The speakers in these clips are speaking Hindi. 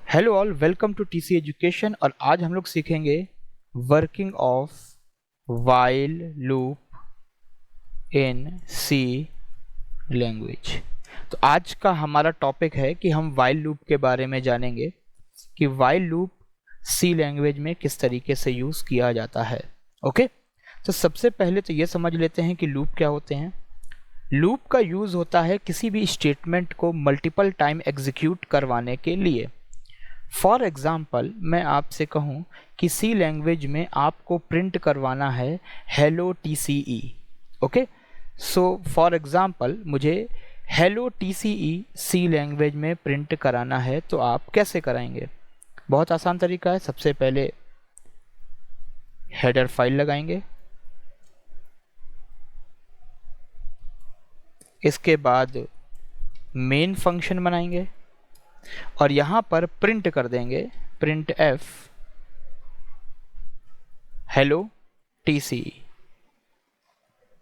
Hello all, welcome to TC education. और आज हम लोग सीखेंगे working of while loop in C language. तो आज का हमारा टॉपिक है कि हम वाइल लूप के बारे में जानेंगे कि वाइल लूप सी लैंग्वेज में किस तरीके से यूज़ किया जाता है। ओके, तो सबसे पहले तो ये समझ लेते हैं कि लूप क्या होते हैं। लूप का यूज़ होता है किसी भी स्टेटमेंट को मल्टीपल टाइम एग्जीक्यूट करवाने के लिए। फॉर एग्ज़ाम्पल, मैं आपसे कहूँ कि सी लैंग्वेज में आपको प्रिंट करवाना है hello TCE। Okay, so for example मुझे हेलो TCE सी लैंग्वेज में प्रिंट कराना है, तो आप कैसे कराएंगे? बहुत आसान तरीका है। सबसे पहले हेडर फाइल लगाएंगे, इसके बाद मेन फंक्शन बनाएंगे और यहाँ पर प्रिंट कर देंगे printf hello TCE।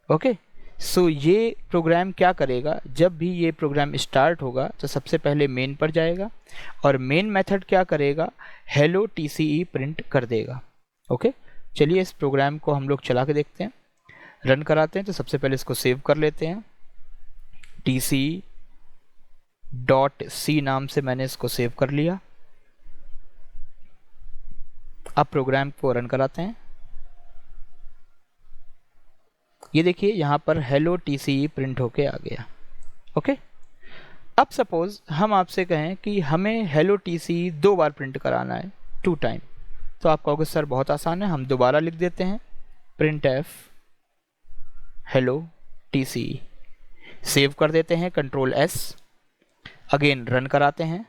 Okay, so ये प्रोग्राम क्या करेगा, जब भी ये प्रोग्राम स्टार्ट होगा तो सबसे पहले मेन पर जाएगा और मेन मेथड क्या करेगा, हेलो TCE प्रिंट कर देगा। ओके, चलिए इस प्रोग्राम को हम लोग चला के देखते हैं, रन कराते हैं। तो सबसे पहले इसको सेव कर लेते हैं। TCE.C नाम से मैंने इसको सेव कर लिया। अब प्रोग्राम को रन कराते हैं। ये देखिए यहाँ पर हेलो TCE प्रिंट होके आ गया। ओके, अब सपोज हम आपसे कहें कि हमें हेलो TCE 2 बार प्रिंट कराना है, 2 टाइम, तो आप कहोगे सर बहुत आसान है, हम दोबारा लिख देते हैं print F hello TCE, save कर देते हैं, कंट्रोल S, अगेन रन कराते हैं।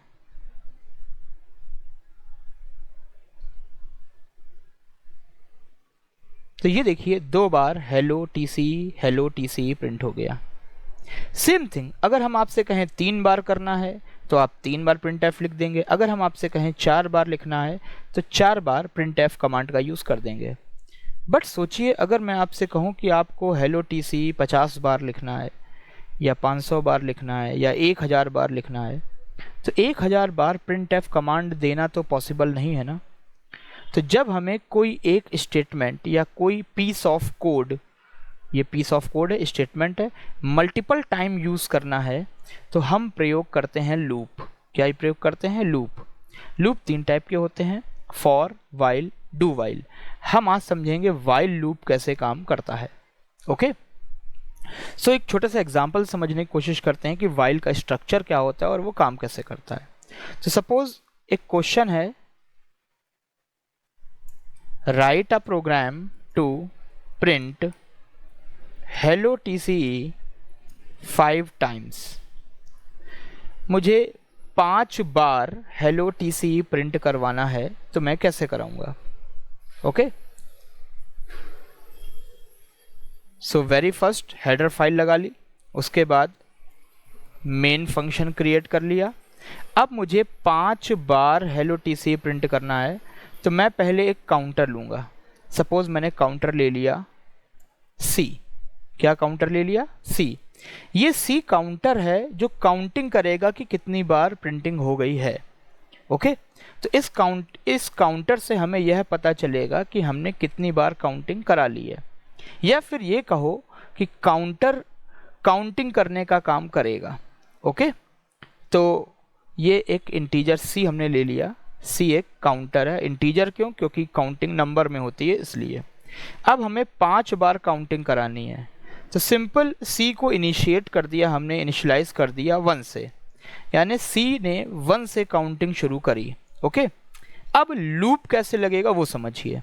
तो ये देखिए 2 बार हेलो TCE प्रिंट हो गया। सेम थिंग अगर हम आपसे कहें 3 बार करना है तो आप 3 बार प्रिंट एफ लिख देंगे। अगर हम आपसे कहें 4 बार लिखना है तो 4 बार प्रिंट एफ कमांड का यूज़ कर देंगे। बट सोचिए अगर मैं आपसे कहूँ कि आपको हेलो TCE 50 बार लिखना है या 500 बार लिखना है या 1000 बार लिखना है, तो 1000 बार प्रिंट एफ कमांड देना तो पॉसिबल नहीं है ना। तो जब हमें कोई एक स्टेटमेंट या कोई पीस ऑफ कोड, ये पीस ऑफ कोड है, स्टेटमेंट है, मल्टीपल टाइम यूज़ करना है, तो हम प्रयोग करते हैं लूप। क्या प्रयोग करते हैं? लूप। लूप 3 टाइप के होते हैं, फॉर, वाइल, डू वाइल। हम आज समझेंगे वाइल लूप कैसे काम करता है। ओके, सो एक छोटा सा एग्जाम्पल समझने की कोशिश करते हैं कि वाइल का स्ट्रक्चर क्या होता है और वो काम कैसे करता है। तो सपोज एक क्वेश्चन है, write a program to print hello TCE 5 times. मुझे 5 बार हेलो TCE प्रिंट करवाना है, तो मैं कैसे कराऊंगा? Okay, so very first header file लगा ली, उसके बाद मेन फंक्शन क्रिएट कर लिया। अब मुझे 5 बार हेलो TCE प्रिंट करना है, तो मैं पहले एक काउंटर लूँगा। सपोज मैंने काउंटर ले लिया C। क्या काउंटर ले लिया? C। ये C काउंटर है जो काउंटिंग करेगा कि कितनी बार प्रिंटिंग हो गई है। ओके, तो इस काउंटर से हमें यह पता चलेगा कि हमने कितनी बार काउंटिंग करा ली है। या फिर ये कहो कि काउंटर काउंटिंग करने का काम करेगा। ओके, तो ये एक इंटीजर C हमने ले लिया। C एक काउंटर है। इंटीजर क्यों? क्योंकि काउंटिंग नंबर में होती है, इसलिए। अब हमें 5 बार काउंटिंग करानी है, तो सिंपल C को इनिशिएट कर दिया हमने, इनिशियलाइज कर दिया 1 से, यानी C ने 1 से काउंटिंग शुरू करी। ओके, अब लूप कैसे लगेगा वो समझिए।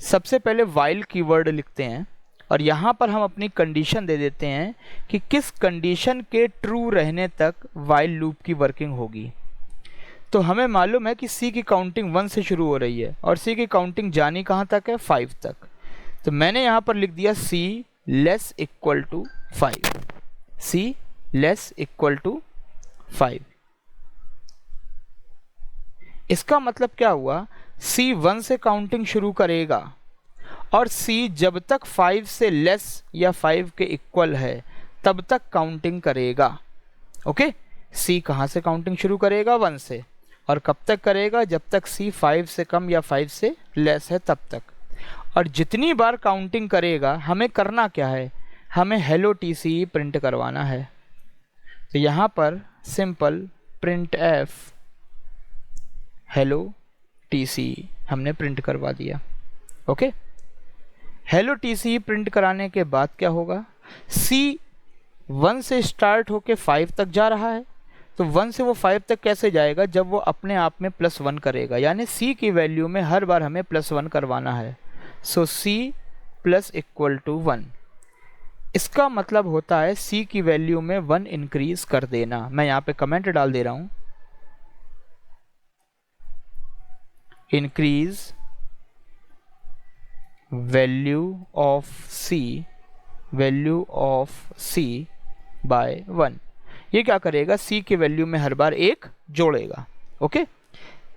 सबसे पहले वाइल कीवर्ड लिखते हैं और यहाँ पर हम अपनी कंडीशन दे देते हैं कि किस कंडीशन के ट्रू रहने तक वाइल लूप की वर्किंग होगी। तो हमें मालूम है कि C की काउंटिंग 1 से शुरू हो रही है और C की काउंटिंग जानी कहाँ तक है? 5 तक। तो मैंने यहाँ पर लिख दिया C less equal to 5। C less equal to 5। इसका मतलब क्या हुआ? C 1 से काउंटिंग शुरू करेगा और C जब तक 5 से लेस या 5 के इक्वल है तब तक काउंटिंग करेगा। ओके, C कहाँ से काउंटिंग शुरू करेगा? 1 से, और कब तक करेगा? जब तक सी 5 से कम या 5 से लेस है तब तक। और जितनी बार काउंटिंग करेगा हमें करना क्या है? हमें हेलो टीसी प्रिंट करवाना है। तो यहाँ पर simple print F hello TC हमने प्रिंट करवा दिया। ओके, हेलो टीसी प्रिंट कराने के बाद क्या होगा? सी 1 से स्टार्ट होके 5 तक जा रहा है, तो 1 से वो 5 तक कैसे जाएगा? जब वो अपने आप में +1 करेगा, यानी सी की वैल्यू में हर बार हमें +1 करवाना है। सो सी प्लस इक्वल टू 1, इसका मतलब होता है सी की वैल्यू में 1 इंक्रीज कर देना। मैं यहाँ पे कमेंट डाल दे रहा हूँ, increase value of C by 1। ये क्या करेगा? सी की वैल्यू में हर बार 1 जोड़ेगा। ओके,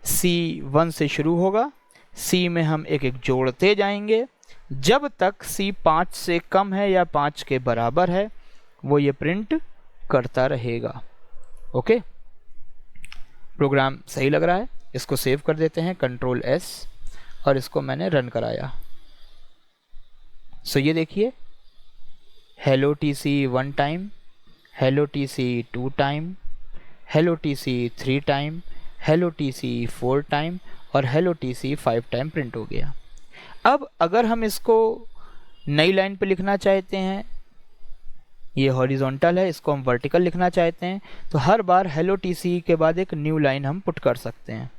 सी 1 से शुरू होगा, सी में हम 1 जोड़ते जाएंगे जब तक सी 5 से कम है या 5 के बराबर है, वो ये प्रिंट करता रहेगा। ओके, प्रोग्राम सही लग रहा है, इसको सेव कर देते हैं, कंट्रोल S, और इसको मैंने रन कराया। सो ये देखिए, hello TC 1 time, hello TC 2 time, hello TC 3 time, hello TC 4 time और हेलो टीसी 5 टाइम प्रिंट हो गया। अब अगर हम इसको नई लाइन पे लिखना चाहते हैं, ये हॉरिजॉन्टल है, इसको हम वर्टिकल लिखना चाहते हैं, तो हर बार हेलो टीसी के बाद एक न्यू लाइन हम पुट कर सकते हैं।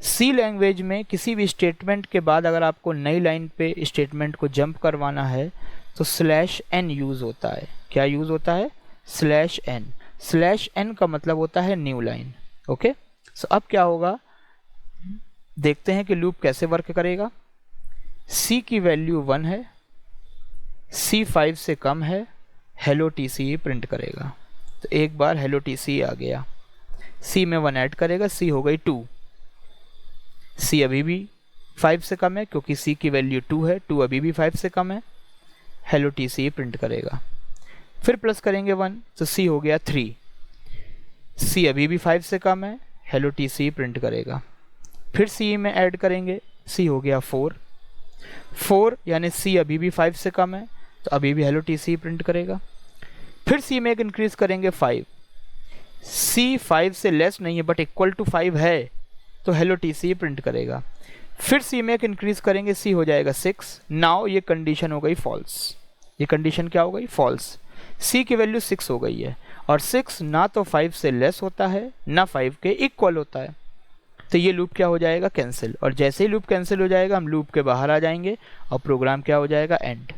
सी लैंग्वेज में किसी भी स्टेटमेंट के बाद अगर आपको नई लाइन पे स्टेटमेंट को जंप करवाना है तो /n यूज़ होता है। क्या यूज़ होता है? /n। /n का मतलब होता है न्यू लाइन। ओके, सो अब क्या होगा, देखते हैं कि लूप कैसे वर्क करेगा। सी की वैल्यू 1 है, सी 5 से कम है, हेलो टीसी प्रिंट करेगा। तो एक बार हेलो टीसी आ गया, सी में 1 ऐड करेगा, सी हो गई 2। सी अभी भी 5 से कम है क्योंकि सी की वैल्यू 2 है, 2 अभी भी 5 से कम है, हेलो टीसी प्रिंट करेगा। फिर प्लस करेंगे 1 तो सी हो गया 3। सी अभी भी 5 से कम है, हेलो टीसी प्रिंट करेगा। फिर सी में ऐड करेंगे, सी हो गया 4 यानी सी अभी भी 5 से कम है तो अभी भी हेलो टीसी प्रिंट करेगा। फिर सी में एक इंक्रीज करेंगे 5, सी 5 से लेस नहीं है बट इक्वल टू 5 है तो हेलो टीसी प्रिंट करेगा। फिर सी में एक इंक्रीज करेंगे, सी हो जाएगा 6। नाउ ये कंडीशन हो गई फॉल्स। ये कंडीशन क्या हो गई? फॉल्स। सी की वैल्यू 6 हो गई है और 6 ना तो 5 से लेस होता है ना 5 के इक्वल होता है, तो ये लूप क्या हो जाएगा? कैंसिल। और जैसे ही लूप कैंसिल हो जाएगा हम लूप के बाहर आ जाएंगे और प्रोग्राम क्या हो जाएगा? एंड।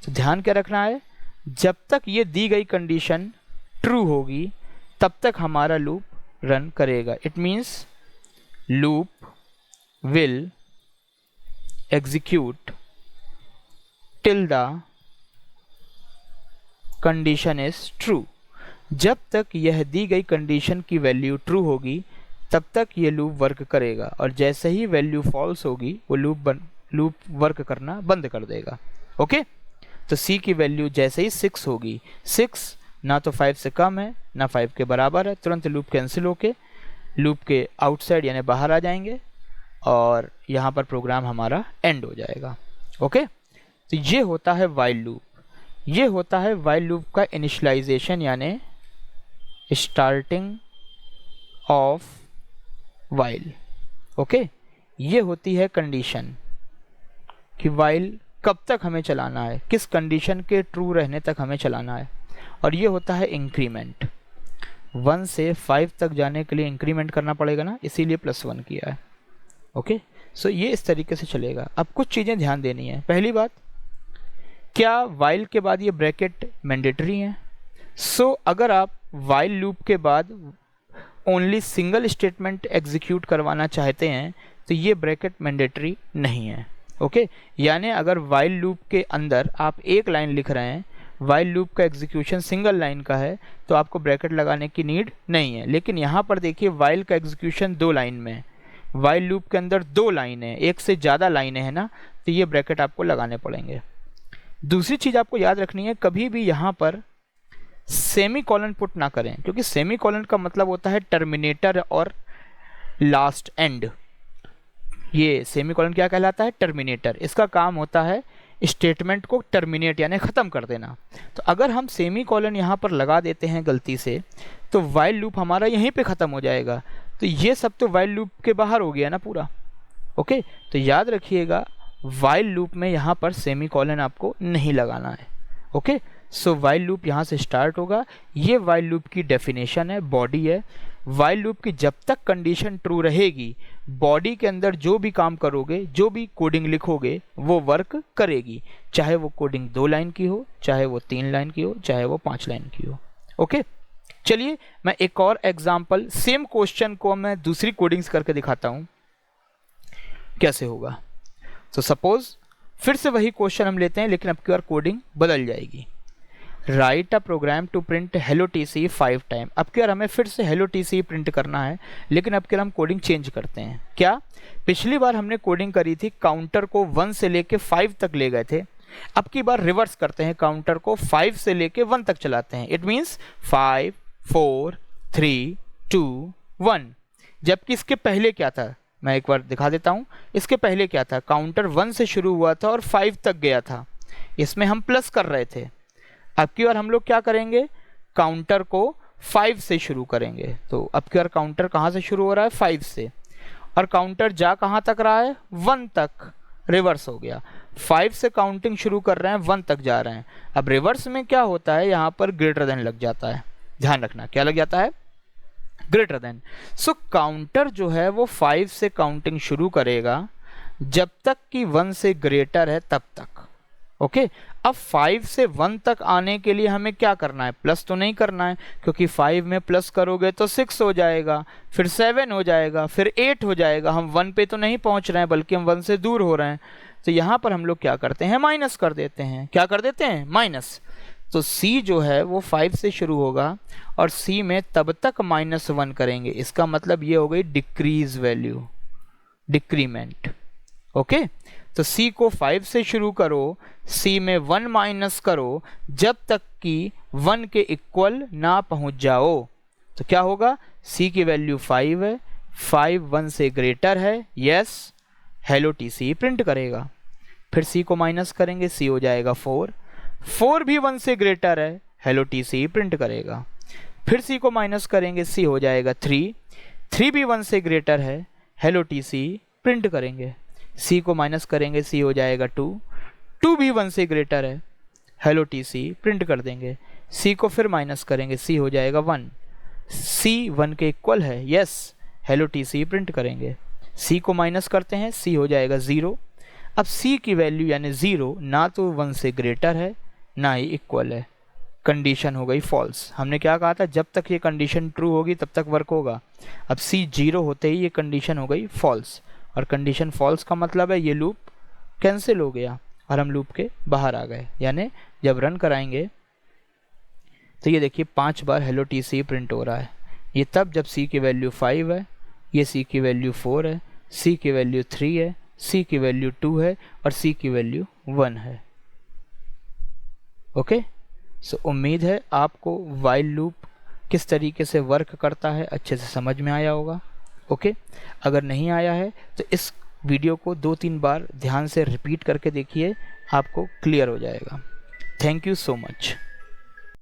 तो ध्यान क्या रखना है, जब तक ये दी गई कंडीशन ट्रू होगी तब तक हमारा लूप रन करेगा। It means loop will execute till the condition is true। जब तक यह दी गई कंडीशन की वैल्यू ट्रू होगी तब तक ये लूप वर्क करेगा और जैसे ही वैल्यू फॉल्स होगी वो लूप वर्क करना बंद कर देगा। ओके, तो सी की वैल्यू जैसे ही 6 होगी, 6 ना तो 5 से कम है ना 5 के बराबर है, तुरंत लूप कैंसिल होके लूप के आउटसाइड यानी बाहर आ जाएंगे और यहाँ पर प्रोग्राम हमारा एंड हो जाएगा। ओके, तो ये होता है वाइल लूप। ये होता है वाइल लूप का इनिशियलाइजेशन यानी स्टार्टिंग ऑफ वाइल। ओके, ये होती है कंडीशन कि वाइल कब तक हमें चलाना है, किस कंडीशन के ट्रू रहने तक हमें चलाना है। और ये होता है इंक्रीमेंट। 1 से 5 तक जाने के लिए इंक्रीमेंट करना पड़ेगा ना, इसीलिए +1 किया है। ओके, सो ये इस तरीके से चलेगा। अब कुछ चीज़ें ध्यान देनी है। पहली बात, क्या वाइल के बाद ये ब्रैकेट मैंडेटरी हैं? सो अगर आप वाइल लूप के बाद ओनली सिंगल स्टेटमेंट एग्जीक्यूट करवाना चाहते हैं तो ये ब्रैकेट मैंडेटरी नहीं है। ओके, यानी अगर वाइल लूप के अंदर आप एक लाइन लिख रहे हैं, वाइल लूप का एग्जीक्यूशन सिंगल लाइन का है तो आपको ब्रैकेट लगाने की नीड नहीं है। लेकिन यहाँ पर देखिए वाइल का एग्जीक्यूशन 2 लाइन में है, वाइल लूप के अंदर 2 लाइनें, एक से ज़्यादा लाइनें हैं ना, तो ये ब्रैकेट आपको लगाने पड़ेंगे। दूसरी चीज़ आपको याद रखनी है, कभी भी यहाँ पर सेमी कॉलन पुट ना करें, क्योंकि सेमी कॉलन का मतलब होता है टर्मिनेटर और लास्ट एंड। ये सेमीकोलन क्या कहलाता है? टर्मिनेटर। इसका काम होता है स्टेटमेंट को टर्मिनेट यानी ख़त्म कर देना। तो अगर हम सेमीकोलन यहाँ पर लगा देते हैं गलती से, तो वाइल लूप हमारा यहीं पे ख़त्म हो जाएगा। तो ये सब तो वाइल लूप के बाहर हो गया ना पूरा। ओके, तो याद रखिएगा वाइल लूप में यहाँ पर सेमीकोलन आपको नहीं लगाना है। ओके, सो वाइल लूप यहाँ से स्टार्ट होगा। ये वाइल लूप की डेफिनेशन है, बॉडी है। वाइल लूप की जब तक कंडीशन ट्रू रहेगी, बॉडी के अंदर जो भी काम करोगे, जो भी कोडिंग लिखोगे, वो वर्क करेगी, चाहे वो कोडिंग 2 लाइन की हो, चाहे वो 3 लाइन की हो, चाहे वो 5 लाइन की हो। ओके, चलिए मैं एक और एग्जांपल, सेम क्वेश्चन को मैं दूसरी कोडिंग्स करके दिखाता हूँ कैसे होगा। तो सपोज फिर से वही क्वेश्चन हम लेते हैं, लेकिन अब की बार कोडिंग बदल जाएगी। Write a program to print hello TC 5 time. अब की बार हमें फिर से हेलो टीसी प्रिंट करना है, लेकिन अब की बार हम कोडिंग चेंज करते हैं। क्या? पिछली बार हमने कोडिंग करी थी काउंटर को 1 से लेके 5 तक ले गए थे। अब की बार रिवर्स करते हैं, काउंटर को 5 से लेके 1 तक चलाते हैं। It means 5 4 3 2 1। जबकि इसके पहले क्या था, मैं एक बार दिखा देता हूँ। इसके पहले क्या था, काउंटर 1 से शुरू हुआ था और 5 तक गया था, इसमें हम प्लस कर रहे थे। अब की बार हम लोग क्या करेंगे, काउंटर को 5 से शुरू करेंगे। तो अब की बार काउंटर कहाँ से शुरू हो रहा है? 5 से, और काउंटर जा कहाँ तक रहा है? 1 तक। रिवर्स हो गया, 5 से काउंटिंग शुरू कर रहे हैं, 1 तक जा रहे हैं। अब रिवर्स में क्या होता है, यहाँ पर ग्रेटर देन लग जाता है। ध्यान रखना क्या लग जाता है? Greater than. सो काउंटर जो है वो 5 से काउंटिंग शुरू करेगा जब तक कि 1 से ग्रेटर है तब तक। ओके, अब 5 से 1 तक आने के लिए हमें क्या करना है? प्लस तो नहीं करना है, क्योंकि 5 में प्लस करोगे तो 6 हो जाएगा, फिर 7 हो जाएगा, फिर 8 हो जाएगा। हम 1 पे तो नहीं पहुंच रहे हैं, बल्कि हम 1 से दूर हो रहे हैं। तो यहाँ पर हम लोग क्या करते हैं? माइनस कर देते हैं। क्या कर देते हैं? माइनस। तो C जो है वो 5 से शुरू होगा और C में तब तक -1 करेंगे। इसका मतलब ये हो गई डिक्रीज वैल्यू, डिक्रीमेंट। ओके, तो C को 5 से शुरू करो, C में 1 माइनस करो जब तक कि 1 के इक्वल ना पहुंच जाओ। तो क्या होगा? C की वैल्यू 5 है, 5 1 से ग्रेटर है, यस, हेलो टीसी प्रिंट करेगा। फिर C को माइनस करेंगे, C हो जाएगा 4, 4 भी 1 से ग्रेटर है, हेलो टीसी प्रिंट करेगा। फिर C को माइनस करेंगे, C हो जाएगा 3, 3 भी 1 से ग्रेटर है, हेलो टीसी प्रिंट करेंगे। C को माइनस करेंगे, C हो जाएगा 2, 2 भी 1 से ग्रेटर है, हेलो टीसी प्रिंट कर देंगे। C को फिर माइनस करेंगे, C हो जाएगा 1, C 1 के इक्वल है, यस, हेलो टीसी प्रिंट करेंगे। C को माइनस करते हैं, C हो जाएगा 0। अब C की वैल्यू यानी 0 ना तो 1 से ग्रेटर है ना ही इक्वल है, कंडीशन हो गई फॉल्स। हमने क्या कहा था, जब तक ये कंडीशन ट्रू होगी तब तक वर्क होगा। अब C 0 होते ही ये कंडीशन हो गई फॉल्स, और कंडीशन फॉल्स का मतलब है ये लूप कैंसिल हो गया और हम लूप के बाहर आ गए। यानी जब रन कराएंगे तो ये देखिए 5 बार हेलो टीसी प्रिंट हो रहा है। ये तब जब C की वैल्यू 5 है, ये C की वैल्यू 4 है, C की वैल्यू 3 है, C की वैल्यू 2 है और C की वैल्यू 1 है। ओके, सो उम्मीद है आपको वाइल लूप किस तरीके से वर्क करता है अच्छे से समझ में आया होगा। ओके, अगर नहीं आया है तो इस वीडियो को 2-3 बार ध्यान से रिपीट करके देखिए, आपको क्लियर हो जाएगा। Thank you so much.